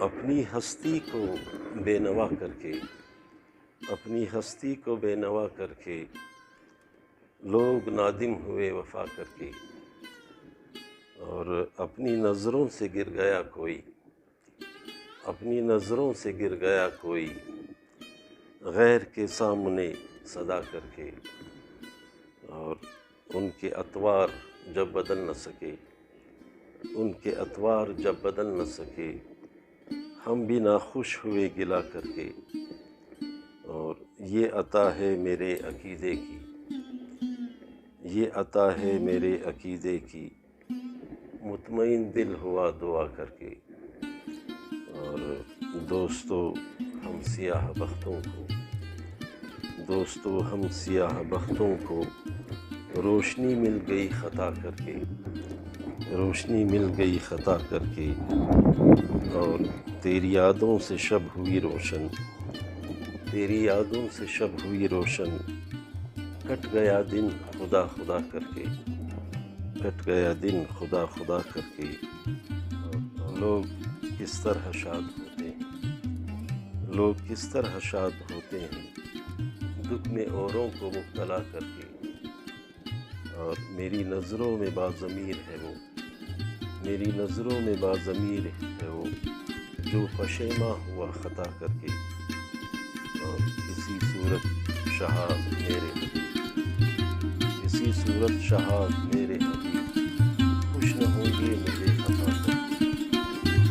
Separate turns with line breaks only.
اپنی ہستی کو بے نوا کر کے، اپنی ہستی کو بے نوا کر کے لوگ نادم ہوئے وفا کر کے، اور اپنی نظروں سے گر گیا کوئی، اپنی نظروں سے گر گیا کوئی غیر کے سامنے صدا کر کے، اور ان کے اطوار جب بدل نہ سکے، ان کے اطوار جب بدل نہ سکے، ہم بھی ناخوش ہوئے گلا کر کے، اور یہ عطا ہے میرے عقیدے کی، یہ عطا ہے میرے عقیدے کی، مطمئن دل ہوا دعا کر کے۔ اور دوستو ہم سیاہ بختوں کو، دوستو ہم سیاہ بختوں کو روشنی مل گئی خطا کر کے، روشنی مل گئی خطا کر کے، اور تیری یادوں سے شب ہوئی روشن، تیری یادوں سے شب ہوئی روشن، کٹ گیا دن خدا خدا کر کے، کٹ گیا دن خدا خدا کر کے۔ اور لوگ کس طرح شاد ہوتے ہیں، لوگ کس طرح شاد ہوتے ہیں دکھ میں اوروں کو مبتلا کر کے، اور میری نظروں میں باضمیر ہے وہ، میری نظروں میں باضمیر ہے وہ جو پشیماں ہوا خطا کر کے، اور کسی صورت شہاب میرے حبیب، کسی صورت شہاب میرے حبیب خوش نہ ہوں گے مجھے خطا